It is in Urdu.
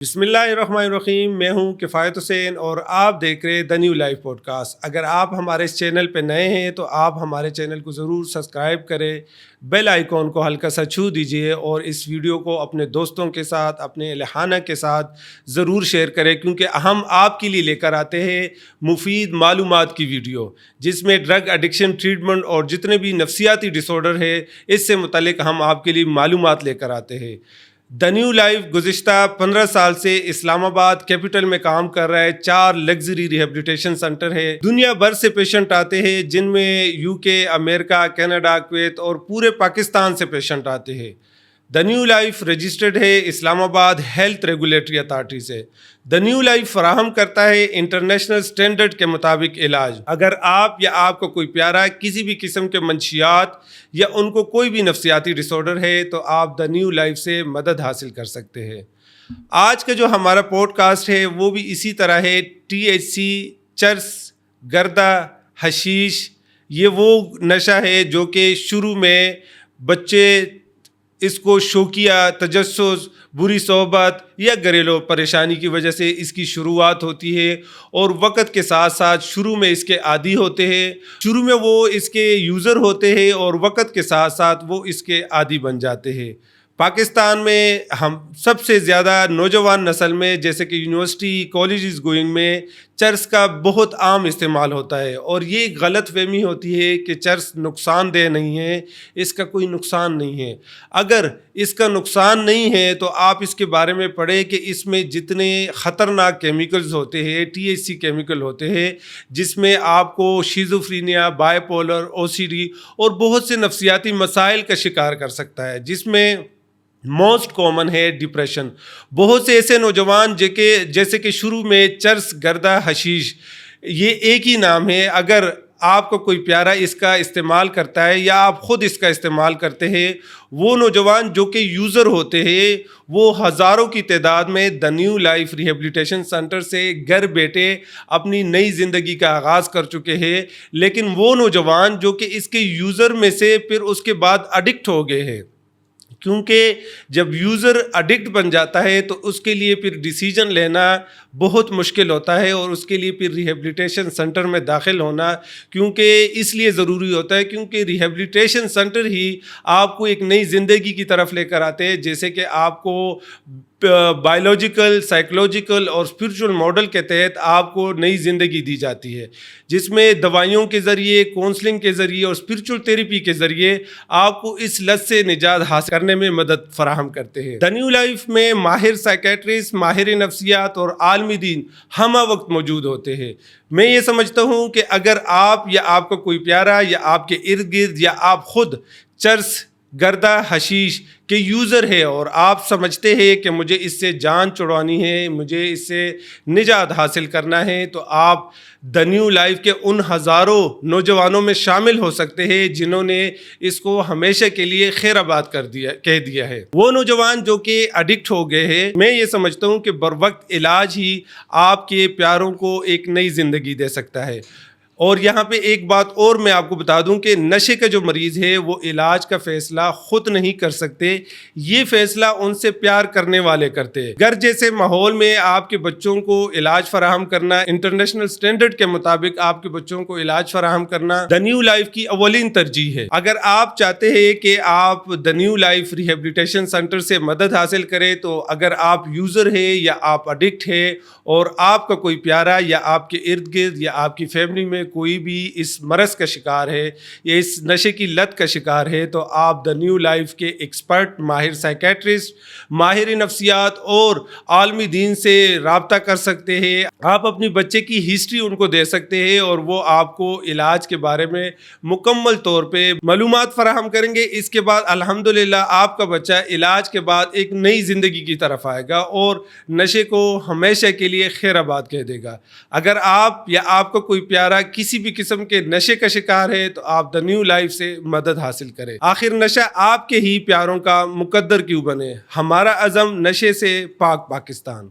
بسم اللہ الرحمن الرحیم، میں ہوں کفایت حسین اور آپ دیکھ رہے the new life podcast. اگر آپ ہمارے اس چینل پہ نئے ہیں تو آپ ہمارے چینل کو ضرور سبسکرائب کریں، بیل آئیکن کو ہلکا سا چھو دیجئے اور اس ویڈیو کو اپنے دوستوں کے ساتھ، اپنے اہل خانہ کے ساتھ ضرور شیئر کریں، کیونکہ ہم آپ کے لیے لے کر آتے ہیں مفید معلومات کی ویڈیو، جس میں ڈرگ ایڈکشن ٹریٹمنٹ اور جتنے بھی نفسیاتی ڈس آرڈر ہے اس سے متعلق ہم آپ کے لیے معلومات لے کر آتے ہیں۔ دا نیو لائف گزشتہ 15 سال سے اسلام آباد کیپٹل میں کام کر رہا ہے۔ 4 لگژری ریہیبلیٹیشن سینٹر ہے۔ دنیا بھر سے پیشنٹ آتے ہیں، جن میں یو کے، امریکہ، کینیڈا، کویت اور پورے پاکستان سے پیشنٹ آتے ہیں۔ دا نیو لائف رجسٹرڈ ہے اسلام آباد ہیلتھ ریگولیٹری اتھارٹی سے۔ دا نیو لائف فراہم کرتا ہے انٹرنیشنل سٹینڈرڈ کے مطابق علاج۔ اگر آپ یا آپ کو کوئی پیارا کسی بھی قسم کے منشیات یا ان کو کوئی بھی نفسیاتی ڈس آرڈر ہے تو آپ دا نیو لائف سے مدد حاصل کر سکتے ہیں۔ آج کا جو ہمارا پوڈ کاسٹ ہے وہ بھی اسی طرح ہے۔ THC، چرس، گردہ، حشیش، یہ وہ نشہ ہے جو کہ شروع میں بچے اس کو شوقیہ، تجسس، بری صحبت یا گھریلو پریشانی کی وجہ سے اس کی شروعات ہوتی ہے، اور وقت کے ساتھ ساتھ شروع میں اس کے عادی ہوتے ہیں، شروع میں وہ اس کے یوزر ہوتے ہیں اور وقت کے ساتھ ساتھ وہ اس کے عادی بن جاتے ہیں۔ پاکستان میں ہم سب سے زیادہ نوجوان نسل میں، جیسے کہ یونیورسٹی، کالجز گوئنگ میں چرس کا بہت عام استعمال ہوتا ہے، اور یہ غلط فہمی ہوتی ہے کہ چرس نقصان دہ نہیں ہے، اس کا کوئی نقصان نہیں ہے۔ اگر اس کا نقصان نہیں ہے تو آپ اس کے بارے میں پڑھیں کہ اس میں جتنے خطرناک کیمیکلز ہوتے ہیں، THC کیمیکل ہوتے ہیں، جس میں آپ کو شیزوفرینیا، بائی پولر، OCD اور بہت سے نفسیاتی مسائل کا شکار کر سکتا ہے، جس میں موسٹ کامن ہے ڈپریشن۔ بہت سے ایسے نوجوان جیسے کہ شروع میں چرس، گردہ، حشیش، یہ ایک ہی نام ہے۔ اگر آپ کو کوئی پیارا اس کا استعمال کرتا ہے یا آپ خود اس کا استعمال کرتے ہیں، وہ نوجوان جو کہ یوزر ہوتے ہیں وہ ہزاروں کی تعداد میں دا نیو لائف ریہیبلیٹیشن سینٹر سے گھر بیٹھے اپنی نئی زندگی کا آغاز کر چکے ہیں۔ لیکن وہ نوجوان جو کہ اس کے یوزر میں سے پھر اس کے بعد اڈکٹ ہو گئے ہیں، کیونکہ جب یوزر اڈکٹ بن جاتا ہے تو اس کے لیے پھر ڈیسیجن لینا بہت مشکل ہوتا ہے، اور اس کے لیے پھر ریہیبلیٹیشن سینٹر میں داخل ہونا کیونکہ اس لیے ضروری ہوتا ہے، کیونکہ ریہیبلیٹیشن سینٹر ہی آپ کو ایک نئی زندگی کی طرف لے کر آتے ہیں، جیسے کہ آپ کو بائیولوجیکل، سائیکولوجیکل اور اسپرچول ماڈل کے تحت آپ کو نئی زندگی دی جاتی ہے، جس میں دوائیوں کے ذریعے، کونسلنگ کے ذریعے اور اسپرچول تھیراپی کے ذریعے آپ کو اس لت سے نجات حاصل کرنے میں مدد فراہم کرتے ہیں۔ دا نیو لائف میں ماہر سائیکیٹرسٹ، ماہر نفسیات اور عالم دین ہمہ وقت موجود ہوتے ہیں۔ میں یہ سمجھتا ہوں کہ اگر آپ یا آپ کا کوئی پیارا یا آپ کے ارد گرد یا آپ خود چرس، گردہ، حشیش کے یوزر ہے اور آپ سمجھتے ہیں کہ مجھے اس سے جان چھڑانی ہے، مجھے اس سے نجات حاصل کرنا ہے، تو آپ دا نیو لائف کے ان ہزاروں نوجوانوں میں شامل ہو سکتے ہیں جنہوں نے اس کو ہمیشہ کے لیے خیر آباد کہہ دیا ہے۔ وہ نوجوان جو کہ ایڈکٹ ہو گئے ہیں، میں یہ سمجھتا ہوں کہ بروقت علاج ہی آپ کے پیاروں کو ایک نئی زندگی دے سکتا ہے۔ اور یہاں پہ ایک بات اور میں آپ کو بتا دوں کہ نشے کا جو مریض ہے وہ علاج کا فیصلہ خود نہیں کر سکتے، یہ فیصلہ ان سے پیار کرنے والے کرتے ہیں۔ گھر جیسے ماحول میں آپ کے بچوں کو علاج فراہم کرنا، انٹرنیشنل سٹینڈرڈ کے مطابق آپ کے بچوں کو علاج فراہم کرنا دا نیو لائف کی اولین ترجیح ہے۔ اگر آپ چاہتے ہیں کہ آپ دا نیو لائف ریہیبلیٹیشن سینٹر سے مدد حاصل کریں، تو اگر آپ یوزر ہے یا آپ اڈکٹ ہے اور آپ کا کوئی پیارا یا آپ کے ارد گرد یا آپ کی فیملی میں کوئی بھی اس مرض کا شکار ہے یا اس نشے کی لت کا شکار ہے، تو آپ دا نیو لائف کے ایکسپرٹ، ماہر سائیکیٹرسٹ، ماہر نفسیات اور عالمی دین سے رابطہ کر سکتے ہیں۔ آپ اپنی بچے کی ہسٹری ان کو دے سکتے ہیں اور وہ آپ کو علاج کے بارے میں مکمل طور پہ معلومات فراہم کریں گے۔ اس کے بعد الحمدللہ آپ کا بچہ علاج کے بعد ایک نئی زندگی کی طرف آئے گا اور نشے کو ہمیشہ کے لیے خیر آباد کہہ دے گا۔ اگر آپ یا آپ کا کوئی پیارا کسی بھی قسم کے نشے کا شکار ہے تو آپ دا نیو لائف سے مدد حاصل کریں۔ آخر نشہ آپ کے ہی پیاروں کا مقدر کیوں بنے؟ ہمارا عزم نشے سے پاک پاکستان۔